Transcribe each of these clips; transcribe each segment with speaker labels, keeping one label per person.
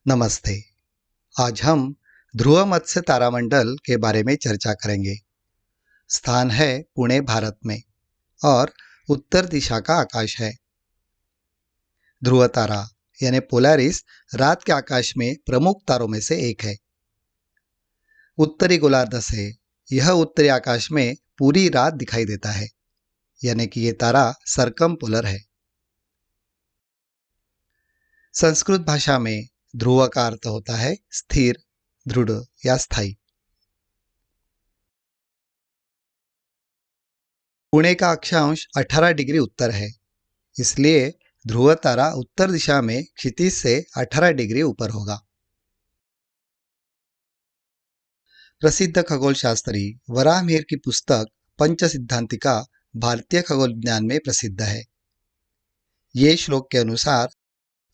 Speaker 1: नमस्ते। आज हम ध्रुव मत्स्य तारामंडल के बारे में चर्चा करेंगे। स्थान है पुणे, भारत में और उत्तर दिशा का आकाश है। ध्रुव तारा यानी पोलैरिस रात के आकाश में प्रमुख तारों में से एक है। उत्तरी गोलार्ध से यह उत्तरी आकाश में पूरी रात दिखाई देता है, यानी कि ये तारा सर्कमपोलर है। संस्कृत भाषा में ध्रुव का अर्थ होता है स्थिर, दृढ़ या स्थायी। पुणे का अक्षांश 18 डिग्री उत्तर है, इसलिए ध्रुव तारा उत्तर दिशा में क्षितिज से 18 डिग्री ऊपर होगा। प्रसिद्ध खगोलशास्त्री वराहमिहिर की पुस्तक पंच सिद्धांतिका भारतीय खगोल विज्ञान में प्रसिद्ध है। ये श्लोक के अनुसार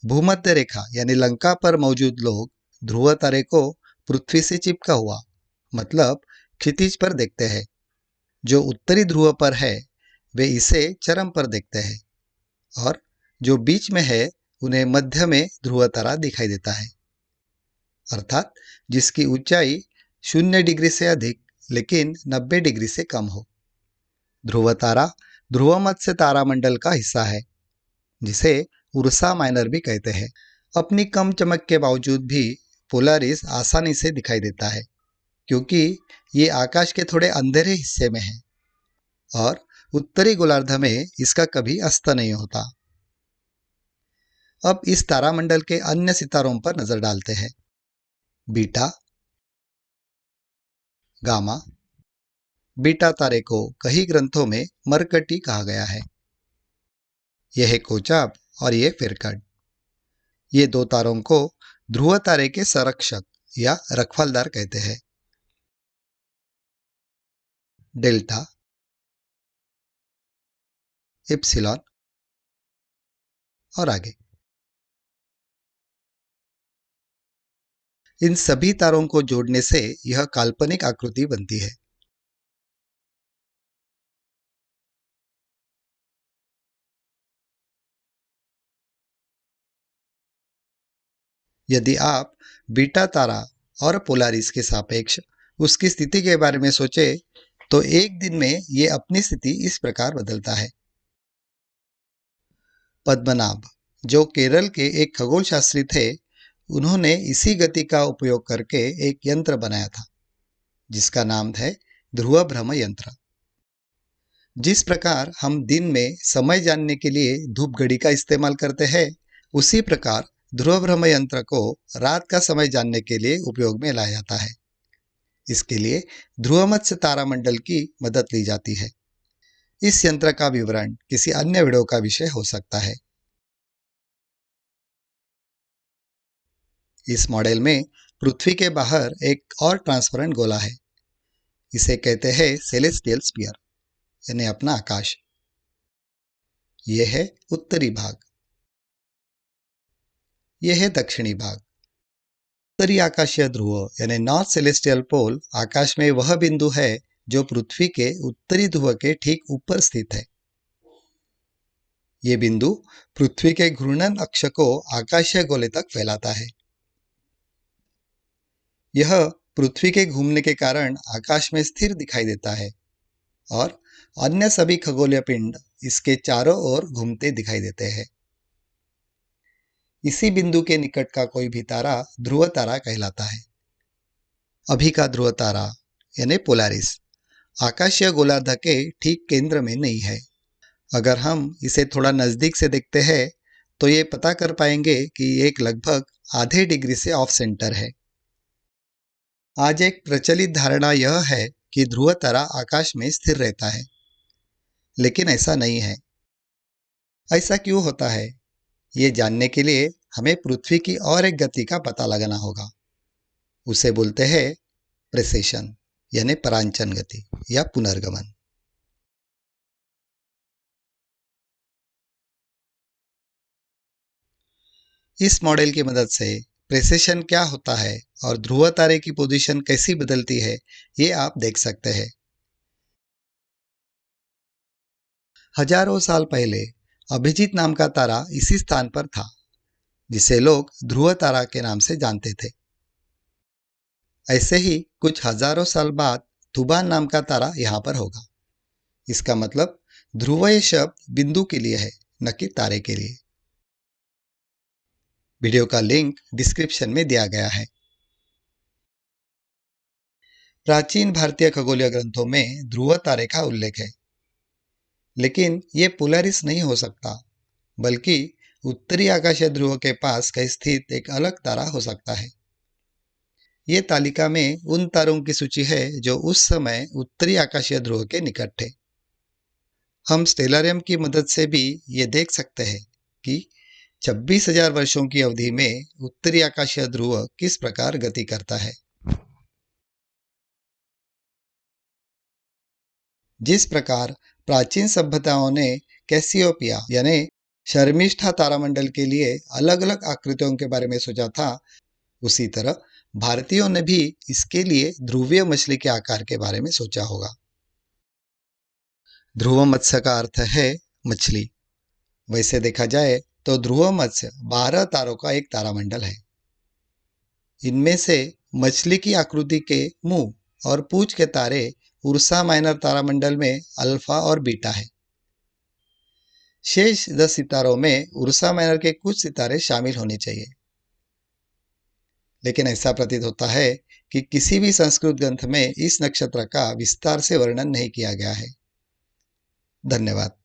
Speaker 1: भूमध्य रेखा यानी लंका पर मौजूद लोग ध्रुव तारे को पृथ्वी से चिपका हुआ मतलब क्षितिज पर देखते हैं। जो उत्तरी ध्रुव पर है वे इसे चरम पर देखते हैं और जो बीच में है उन्हें मध्य में ध्रुव तारा दिखाई देता है, अर्थात जिसकी ऊंचाई 0 डिग्री से अधिक लेकिन 90 डिग्री से कम हो। ध्रुव तारा ध्रुव मत्स्य तारामंडल का हिस्सा है, जिसे उर्सा माइनर भी कहते हैं। अपनी कम चमक के बावजूद भी पोलैरिस आसानी से दिखाई देता है, क्योंकि ये आकाश के थोड़े अंधेरे हिस्से में है और उत्तरी गोलार्ध में इसका कभी अस्त नहीं होता। अब इस तारामंडल के अन्य सितारों पर नजर डालते हैं। Beta, gamma. बीटा तारे को कई ग्रंथों में मरकटी कहा गया है। यह है कोचाब और ये फिरकट। ये दो तारों को ध्रुव तारे के संरक्षक या रखवालदार कहते हैं। डेल्टा, इप्सिलॉन और आगे। इन सभी तारों को जोड़ने से यह काल्पनिक आकृति बनती है। यदि आप बीटा तारा और पोलैरिस के सापेक्ष उसकी स्थिति के बारे में सोचे तो एक दिन में ये अपनी स्थिति इस प्रकार बदलता है। पद्मनाभ, जो केरल के एक खगोलशास्त्री थे, उन्होंने इसी गति का उपयोग करके एक यंत्र बनाया था, जिसका नाम है ध्रुव भ्रम यंत्र। जिस प्रकार हम दिन में समय जानने के लिए धूप घड़ी का इस्तेमाल करते हैं, उसी प्रकार ध्रुव भ्रम यंत्र को रात का समय जानने के लिए उपयोग में लाया जाता है। इसके लिए ध्रुव मत्स्य तारामंडल की मदद ली जाती है। इस यंत्र का विवरण किसी अन्य वीडियो का विषय हो सकता है। इस मॉडल में पृथ्वी के बाहर एक और ट्रांसपेरेंट गोला है। इसे कहते हैं सेलेस्टियल स्फीयर यानी अपना आकाश। यह है उत्तरी भाग, यह है दक्षिणी भाग। उत्तरी आकाशीय ध्रुव यानी नॉर्थ सेलेस्टियल पोल आकाश में वह बिंदु है जो पृथ्वी के उत्तरी ध्रुव के ठीक ऊपर स्थित है। यह बिंदु पृथ्वी के घूर्णन अक्ष को आकाशीय गोले तक फैलाता है। यह पृथ्वी के घूमने के कारण आकाश में स्थिर दिखाई देता है और अन्य सभी खगोलीय पिंड इसके चारों ओर घूमते दिखाई देते हैं। इसी बिंदु के निकट का कोई भी तारा ध्रुव तारा कहलाता है। अभी का ध्रुव तारा यानी पोलैरिस आकाशीय गोलार्ध के ठीक केंद्र में नहीं है। अगर हम इसे थोड़ा नजदीक से देखते हैं तो ये पता कर पाएंगे कि एक लगभग आधे डिग्री से ऑफ सेंटर है। आज एक प्रचलित धारणा यह है कि ध्रुव तारा आकाश में स्थिर रहता है, लेकिन ऐसा नहीं है। ऐसा क्यों होता है, ये जानने के लिए हमें पृथ्वी की और एक गति का पता लगाना होगा। उसे बोलते हैं प्रेसेशन यानी परांचन गति या पुनर्गमन। इस मॉडल की मदद से प्रेसेशन क्या होता है और ध्रुव तारे की पोजीशन कैसी बदलती है, ये आप देख सकते हैं। हजारों साल पहले अभिजीत नाम का तारा इसी स्थान पर था, जिसे लोग ध्रुव तारा के नाम से जानते थे। ऐसे ही कुछ हजारों साल बाद धुबान नाम का तारा यहाँ पर होगा। इसका मतलब ध्रुवीय शब्द बिंदु के लिए है, न कि तारे के लिए। वीडियो का लिंक डिस्क्रिप्शन में दिया गया है। प्राचीन भारतीय खगोलीय ग्रंथों में ध्रुव तारे का उल्लेख है, लेकिन ये पोलरिस नहीं हो सकता, बल्कि उत्तरी आकाशीय ध्रुव के पास कहीं स्थित एक अलग तारा हो सकता है। ये तालिका में उन तारों की सूची है जो उस समय उत्तरी आकाशीय ध्रुव के निकट थे। हम स्टेलारियम की मदद से भी ये देख सकते हैं कि 26,000 वर्षों की अवधि में उत्तरी आकाशीय ध्रुव किस प्रकार गति करता है। जिस प्रकार प्राचीन सभ्यताओं ने कैसियोपिया यानी शर्मिष्ठा तारामंडल के लिए अलग अलग आकृतियों के बारे में सोचा था, उसी तरह भारतीयों ने भी इसके लिए ध्रुवीय मछली के आकार के बारे में सोचा होगा। ध्रुव मत्स्य का अर्थ है मछली। वैसे देखा जाए तो ध्रुव मत्स्य 12 तारों का एक तारामंडल है। इनमें से मछली की आकृति के मुंह और पूंछ के तारे उर्सा माइनर तारामंडल में अल्फा और बीटा है। शेष 10 सितारों में उर्सा माइनर के कुछ सितारे शामिल होने चाहिए, लेकिन ऐसा प्रतीत होता है कि किसी भी संस्कृत ग्रंथ में इस नक्षत्र का विस्तार से वर्णन नहीं किया गया है। धन्यवाद।